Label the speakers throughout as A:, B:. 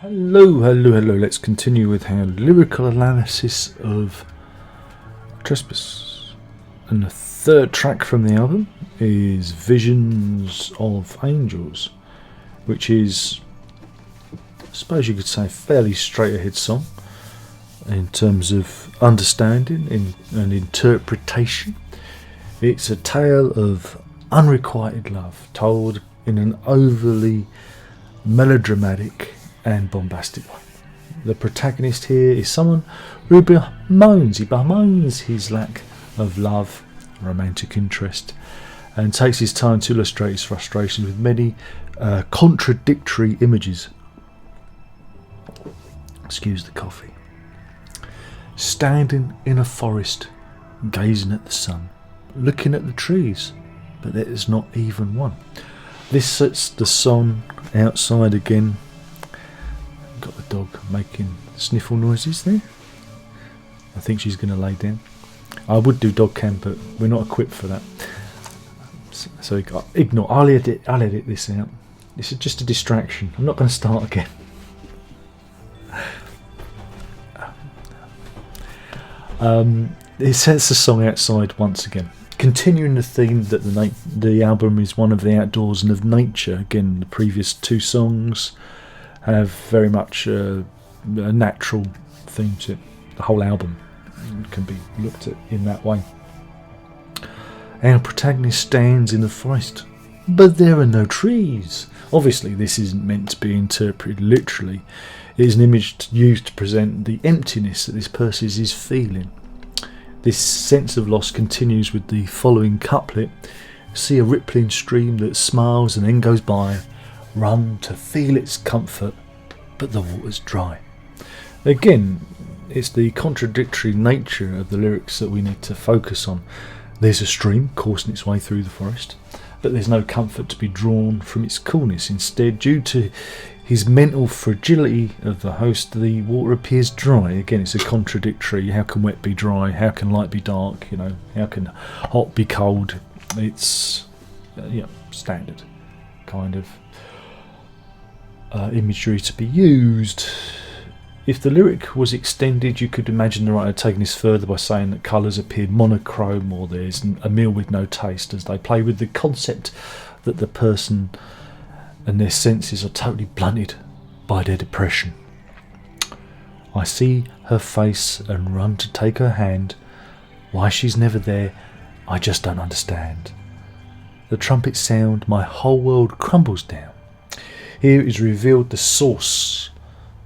A: Hello. Let's continue with our lyrical analysis of Trespass. And the third track from the album is Visions of Angels, which is, I suppose you could say, a fairly straight ahead song in terms of understanding and interpretation. It's a tale of unrequited love told in an overly melodramatic and bombastic way. The protagonist here is someone who bemoans his lack of love, romantic interest, and takes his time to illustrate his frustration with many contradictory images. Excuse the coffee. Standing in a forest, gazing at the sun, looking at the trees, but there is not even one. This sets the song outside again. Got the dog making sniffle noises there. I think she's going to lay down. I would do dog cam, but we're not equipped for that. So ignore. I'll edit this out. This is just a distraction. I'm not going to start again. It sets the song outside once again, continuing the theme that the album is one of the outdoors and of nature. Again, the previous two songs have very much a natural theme to it. The whole album can be looked at in that way. Our protagonist stands in the forest, but there are no trees. Obviously, this isn't meant to be interpreted literally. It is an image used to present the emptiness that this person is feeling. This sense of loss continues with the following couplet. See a rippling stream that smiles and then goes by. Run to feel its comfort, but the water's dry. Again, it's the contradictory nature of the lyrics that we need to focus on. There's a stream coursing its way through the forest, but there's no comfort to be drawn from its coolness. Instead, due to his mental fragility of the host, the water appears dry. Again, it's a contradictory. How can wet be dry? How can light be dark? How can hot be cold? It's standard kind of imagery to be used. If the lyric was extended, you could imagine the writer taking this further by saying that colours appeared monochrome, or there's a meal with no taste, as they play with the concept that the person and their senses are totally blunted by their depression. I see her face and run to take her hand. Why she's never there, I just don't understand. The trumpet sound, my whole world crumbles down. Here is revealed the source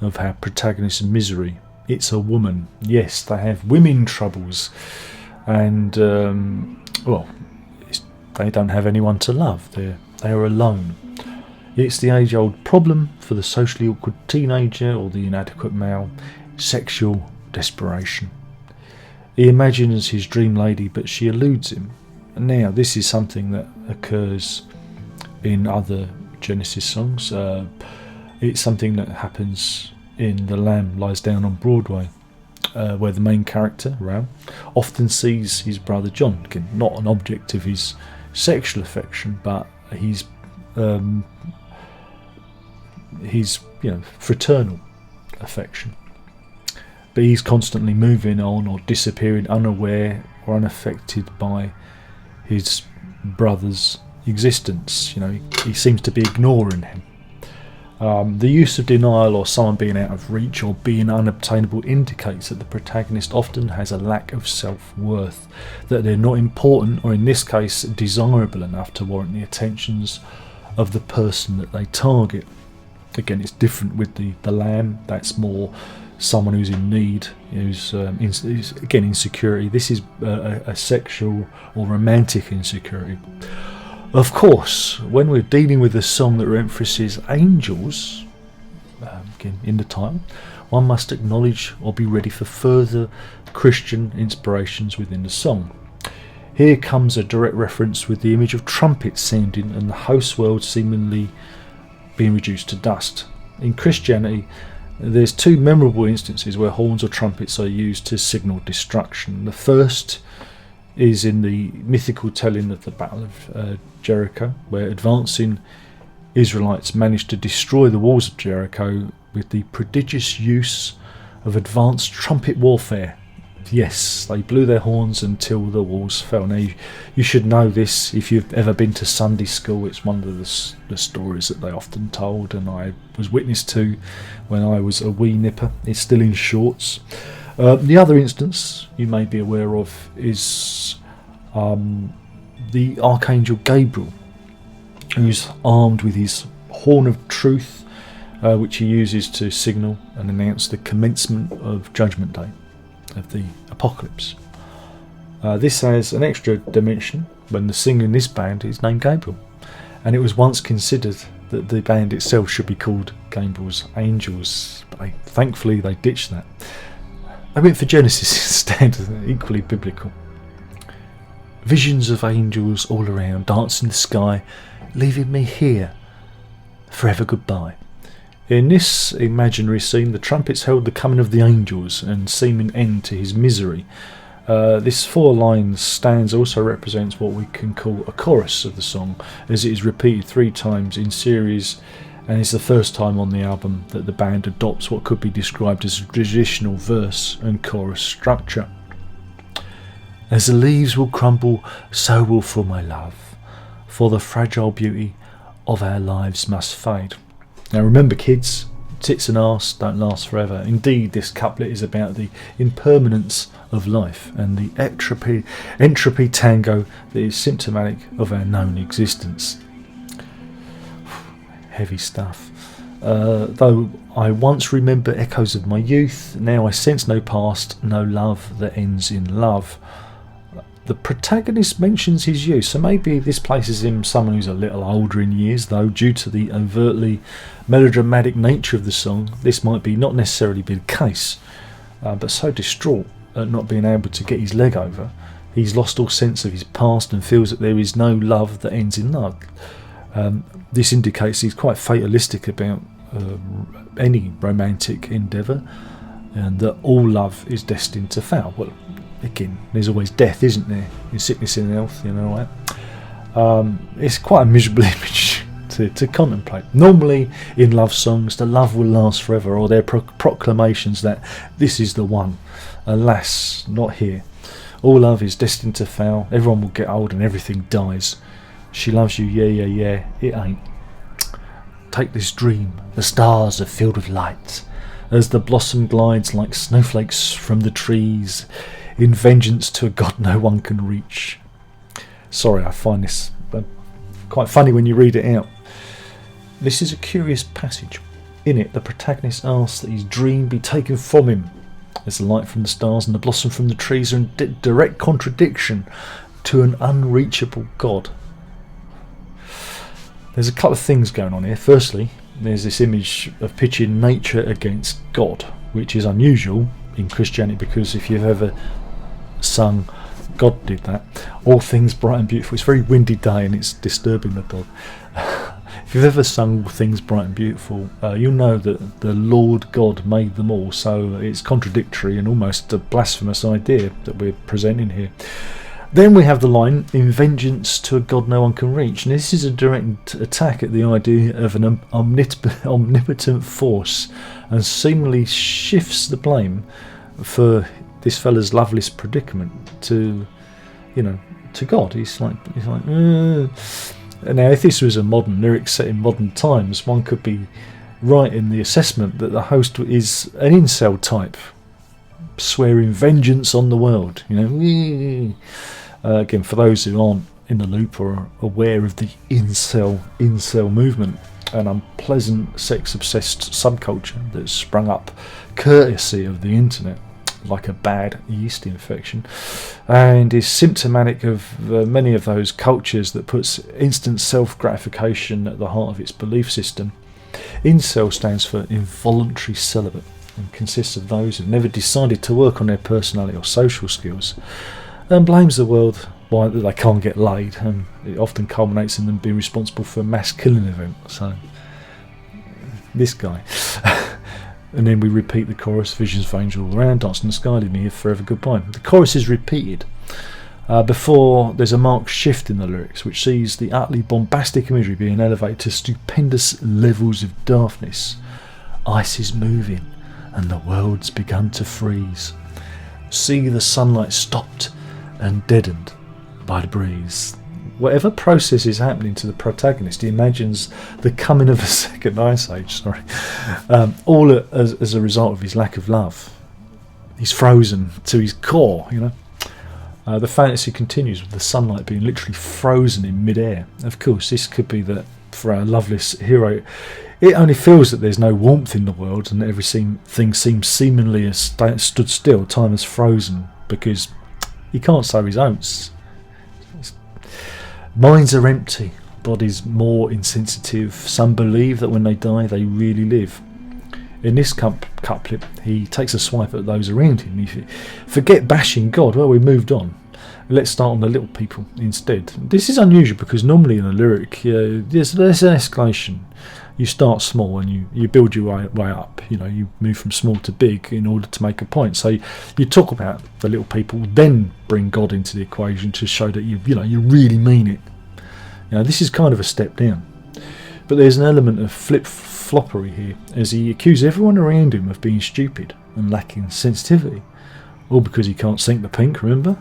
A: of our protagonist's misery. It's a woman. Yes, they have women troubles, and they don't have anyone to love. They are alone. It's the age-old problem for the socially awkward teenager or the inadequate male: sexual desperation. He imagines his dream lady, but she eludes him. And now, this is something that occurs in other Genesis songs. It's something that happens in The Lamb Lies Down on Broadway, where the main character, Ram, often sees his brother John. Again, not an object of his sexual affection, but his fraternal affection. But he's constantly moving on or disappearing, unaware or unaffected by his brother's existence. He seems to be ignoring him. The use of denial or someone being out of reach or being unobtainable indicates that the protagonist often has a lack of self-worth, that they're not important, or in this case desirable enough to warrant the attentions of the person that they target. Again, it's different with the lamb. That's more someone who's in need, who's again insecurity. This is a sexual or romantic insecurity. Of course, when we're dealing with a song that emphasises angels, again in the title, one must acknowledge or be ready for further Christian inspirations within the song. Here comes a direct reference with the image of trumpets sounding and the host world seemingly being reduced to dust. In Christianity, there's two memorable instances where horns or trumpets are used to signal destruction. The first is in the mythical telling of the Battle of Jericho, where advancing Israelites managed to destroy the walls of Jericho with the prodigious use of advanced trumpet warfare. Yes, they blew their horns until the walls fell. Now, you should know this if you've ever been to Sunday school. It's one of the stories that they often told, and I was witness to when I was a wee nipper. It's still in shorts. The other instance you may be aware of is the Archangel Gabriel, who's armed with his horn of truth, which he uses to signal and announce the commencement of Judgment Day, of the apocalypse. This has an extra dimension when the singer in this band is named Gabriel, and it was once considered that the band itself should be called Gabriel's Angels, but thankfully they ditched that. I went for Genesis instead, equally biblical. Visions of angels all around, dance in the sky, leaving me here, forever goodbye. In this imaginary scene, the trumpets herald the coming of the angels and seeming end to his misery. This 4 lines stanza also represents what we can call a chorus of the song, as it is repeated 3 times in series, and it's the first time on the album that the band adopts what could be described as a traditional verse and chorus structure. As the leaves will crumble, so will fall my love, for the fragile beauty of our lives must fade. Now remember, kids, tits and arse don't last forever. Indeed, this couplet is about the impermanence of life and the entropy tango that is symptomatic of our known existence. Heavy stuff. Though I once remember echoes of my youth, now I sense no past, no love that ends in love. The protagonist mentions his youth, so maybe this places him someone who's a little older in years, though due to the overtly melodramatic nature of the song, this might be not necessarily be the case. But so distraught at not being able to get his leg over, he's lost all sense of his past and feels that there is no love that ends in love. This indicates he's quite fatalistic about any romantic endeavour, and that all love is destined to fail. Well, again, there's always death, isn't there? In sickness and health, you know, right? It's quite a miserable image to contemplate. Normally in love songs, the love will last forever, or they're proclamations that this is the one. Alas, not here. All love is destined to fail. Everyone will get old and everything dies. She loves you, yeah, it ain't. Take this dream, the stars are filled with light, as the blossom glides like snowflakes from the trees, in vengeance to a god no one can reach. Sorry, I find this quite funny when you read it out. This is a curious passage. In it, the protagonist asks that his dream be taken from him, as the light from the stars and the blossom from the trees are in direct contradiction to an unreachable god. There's a couple of things going on here. Firstly, there's this image of pitching nature against God, which is unusual in Christianity, because if you've ever sung God Did That, all things bright and beautiful, it's a very windy day and it's disturbing the dog. If you've ever sung All Things Bright and Beautiful, you'll know that the Lord God made them all, so it's contradictory and almost a blasphemous idea that we're presenting here. Then we have the line, in vengeance to a god no one can reach, and this is a direct attack at the idea of an omnipotent force, and seemingly shifts the blame for this fella's loveless predicament to God. He's like Now, if this was a modern lyric set in modern times, one could be right in the assessment that the host is an incel type, swearing vengeance on the world, again, for those who aren't in the loop or aware of the incel movement, an unpleasant sex-obsessed subculture that's sprung up courtesy of the internet, like a bad yeast infection, and is symptomatic of many of those cultures that puts instant self-gratification at the heart of its belief system. Incel stands for involuntary celibate, and consists of those who've never decided to work on their personality or social skills, and blames the world why they can't get laid, and it often culminates in them being responsible for a mass killing event. So this guy. And then we repeat the chorus, visions of angels all around, dancing in the sky, leave me here forever goodbye. The chorus is repeated before there's a marked shift in the lyrics, which sees the utterly bombastic imagery being elevated to stupendous levels of daftness. Ice is moving, and the world's begun to freeze. See the sunlight stopped and deadened by the breeze. Whatever process is happening to the protagonist, he imagines the coming of a second ice age. All as a result of his lack of love. He's frozen to his core, The fantasy continues with the sunlight being literally frozen in mid-air. Of course, this could be that for our loveless hero, it only feels that there's no warmth in the world and everything seems seemingly stood still. Time is frozen because he can't sow his oats. Minds are empty, bodies more insensitive. Some believe that when they die, they really live. In this couplet, he takes a swipe at those around him. Forget bashing God. Well, we moved on. Let's start on the little people instead. This is unusual because normally in a lyric, there's an escalation. You start small and you build your way up. You move from small to big in order to make a point. So you talk about the little people, then bring God into the equation to show that you really mean it. This is kind of a step down. But there's an element of flip-floppery here, as he accuses everyone around him of being stupid and lacking sensitivity, all because he can't sink the pink. Remember?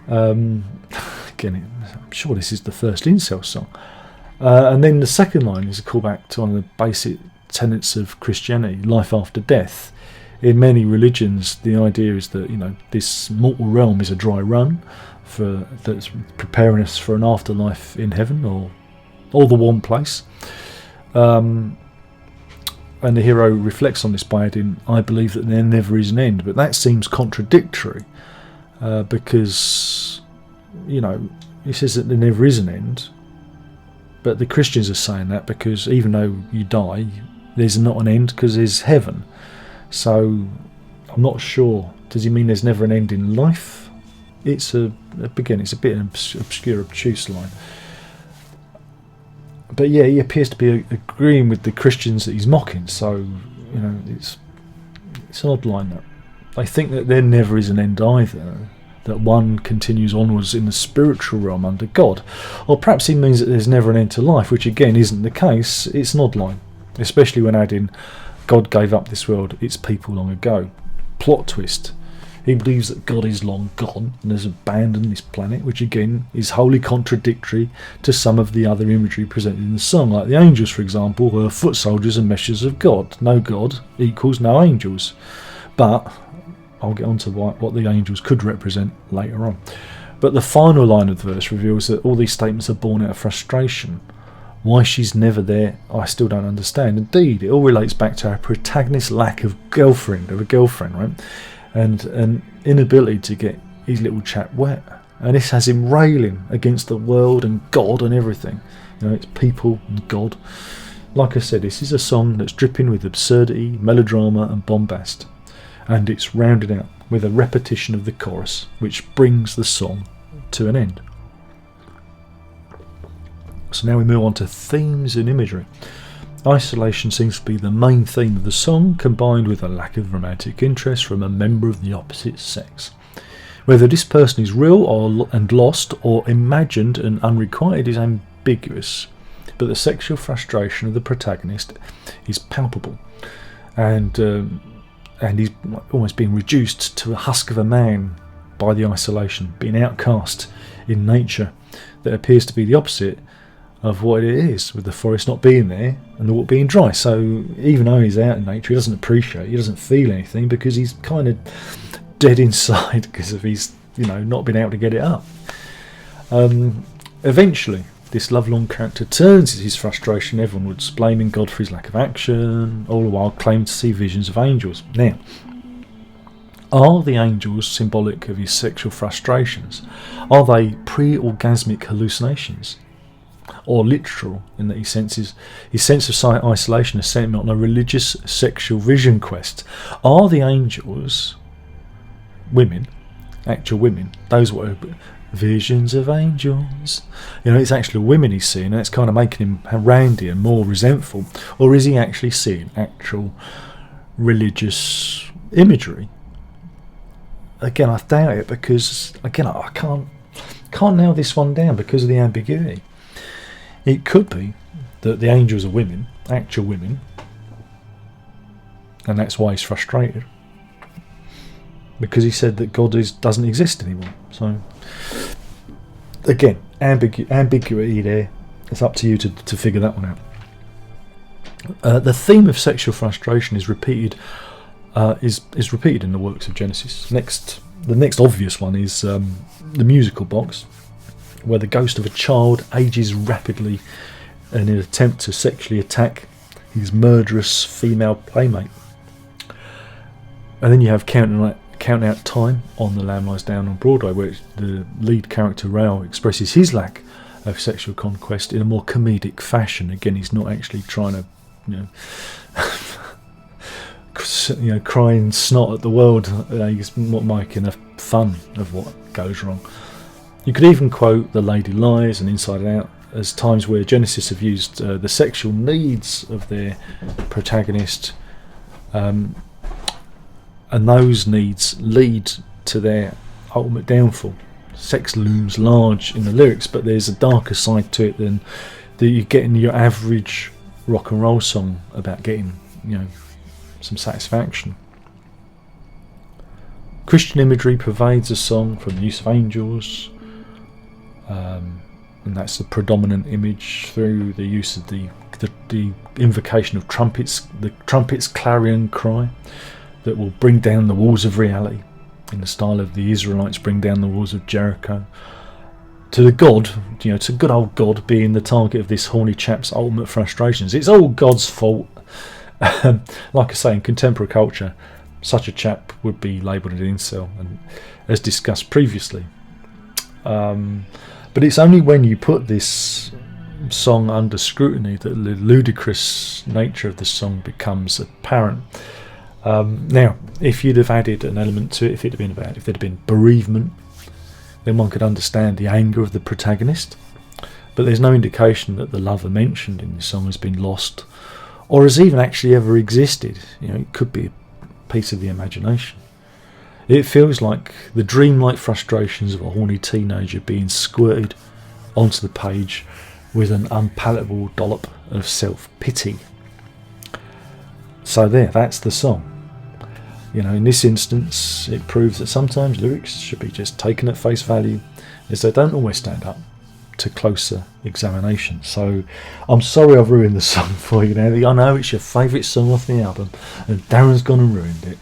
A: Again, I'm sure this is the first incel song. And then the second line is a callback to one of the basic tenets of Christianity, life after death. In many religions, the idea is that this mortal realm is a dry run that's preparing us for an afterlife in heaven or the one place. And the hero reflects on this by adding, "I believe that there never is an end." But that seems contradictory because he says that there never is an end. But the Christians are saying that because even though you die, there's not an end because there's heaven. So I'm not sure. Does he mean there's never an end in life? It's a bit obscure, obtuse line. But yeah, he appears to be agreeing with the Christians that he's mocking. So it's an odd line. That they think that there never is an end either. That one continues onwards in the spiritual realm under God. Or perhaps he means that there's never an end to life, which again isn't the case. It's an odd line, especially when adding, God gave up this world, its people long ago. Plot twist. He believes that God is long gone and has abandoned this planet, which again is wholly contradictory to some of the other imagery presented in the song. Like the angels, for example, were foot soldiers and messengers of God. No God equals no angels. But I'll get on to what the angels could represent later on. But the final line of the verse reveals that all these statements are born out of frustration. Why she's never there, I still don't understand. Indeed, it all relates back to our protagonist's lack of a girlfriend, right? And an inability to get his little chap wet. And this has him railing against the world and God and everything. It's people and God. Like I said, this is a song that's dripping with absurdity, melodrama and bombast. And it's rounded out with a repetition of the chorus, which brings the song to an end. So now we move on to themes and imagery. Isolation seems to be the main theme of the song, combined with a lack of romantic interest from a member of the opposite sex. Whether this person is real and lost or imagined and unrequited is ambiguous, but the sexual frustration of the protagonist is palpable, and he's almost being reduced to a husk of a man by the isolation, being outcast in nature that appears to be the opposite of what it is, with the forest not being there and the water being dry. So even though he's out in nature, he doesn't appreciate, he doesn't feel anything because he's kind of dead inside because of his, not being able to get it up. Eventually, this lovelorn character turns his frustration everyone's, blaming God for his lack of action, all the while claiming to see visions of angels. Now, are the angels symbolic of his sexual frustrations? Are they pre-orgasmic hallucinations? Or literal, in that his sense of isolation is sent him on a religious sexual vision quest? Are the angels women, actual women? Those were visions of angels. It's actually women he's seeing, and it's kind of making him randy and more resentful. Or is he actually seeing actual religious imagery? Again, I doubt it, because again, I can't nail this one down because of the ambiguity. It could be that the angels are women, actual women, and that's why he's frustrated, because he said that God doesn't exist anymore. So again, ambiguity there. It's up to you to figure that one out. The theme of sexual frustration is repeated is repeated in the works of Genesis. The next obvious one is the musical box, where the ghost of a child ages rapidly in an attempt to sexually attack his murderous female playmate. And then you have Count Out Time on The Lamb Lies Down on Broadway, where the lead character Raoul expresses his lack of sexual conquest in a more comedic fashion. Again, he's not actually trying to, crying snot at the world. He's not making a fun of what goes wrong. You could even quote The Lady Lies and Inside Out as times where Genesis have used the sexual needs of their protagonist, and those needs lead to their ultimate downfall. Sex looms large in the lyrics, but there's a darker side to it than that you get in your average rock and roll song about getting, some satisfaction. Christian imagery pervades the song, from the use of angels, and that's the predominant image, through the use of the invocation of trumpets, the trumpet's clarion cry that will bring down the walls of reality, in the style of the Israelites bring down the walls of Jericho, to the God, to good old God being the target of this horny chap's ultimate frustrations. It's all God's fault. Like I say, in contemporary culture, such a chap would be labelled an incel, and as discussed previously. But it's only when you put this song under scrutiny that the ludicrous nature of the song becomes apparent. Now, if you'd have added an element to it, if there'd been bereavement, then one could understand the anger of the protagonist. But there's no indication that the lover mentioned in the song has been lost, or has even actually ever existed. It could be a piece of the imagination. It feels like the dreamlike frustrations of a horny teenager being squirted onto the page with an unpalatable dollop of self-pity. So that's the song. In this instance, it proves that sometimes lyrics should be just taken at face value, as they don't always stand up to closer examination. So I'm sorry I've ruined the song for you now. I know it's your favourite song off the album, and Darren's gone and ruined it.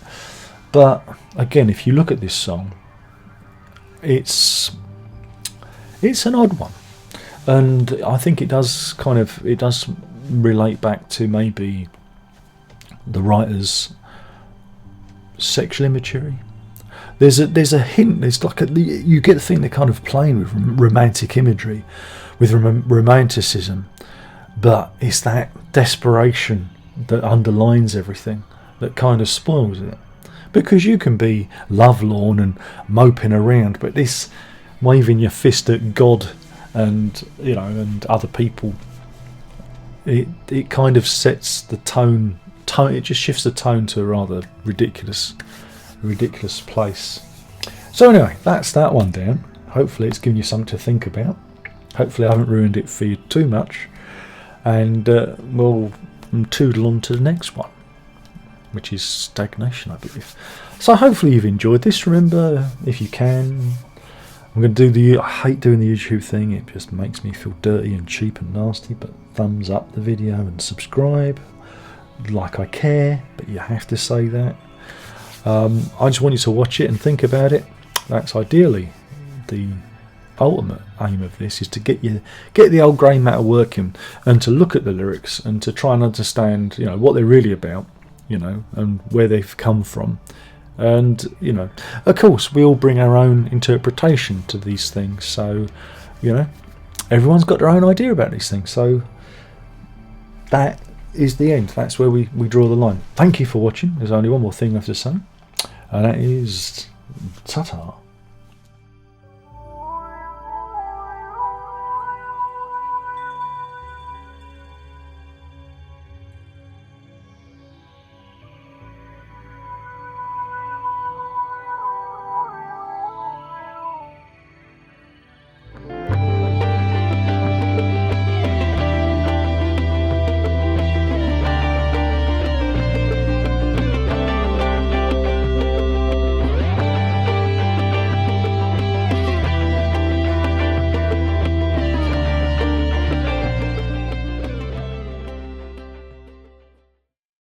A: But again, if you look at this song, it's an odd one, and I think it does relate back to maybe the writer's sexual immaturity. There's a hint. There's you get the thing they're kind of playing with romantic imagery, with romanticism, but it's that desperation that underlines everything that kind of spoils it. Because you can be lovelorn and moping around, but this waving your fist at God and other people, it kind of sets the tone. It just shifts the tone to a rather ridiculous place. So anyway, that's that one down. Hopefully it's given you something to think about. Hopefully I haven't ruined it for you too much, and we'll toodle on to the next one, which is stagnation, I believe. So hopefully you've enjoyed this. Remember, if you can, I'm going to do I hate doing the YouTube thing. It just makes me feel dirty and cheap and nasty. But thumbs up the video and subscribe. Like I care, but you have to say that. I just want you to watch it and think about it. That's ideally the ultimate aim of this, is to get the old grey matter working, and to look at the lyrics and to try and understand what they're really about, and where they've come from. And of course we all bring our own interpretation to these things, so everyone's got their own idea about these things. So that is the end. That's where we draw the line. Thank you for watching. There's only one more thing left to say, and that is ta-ta.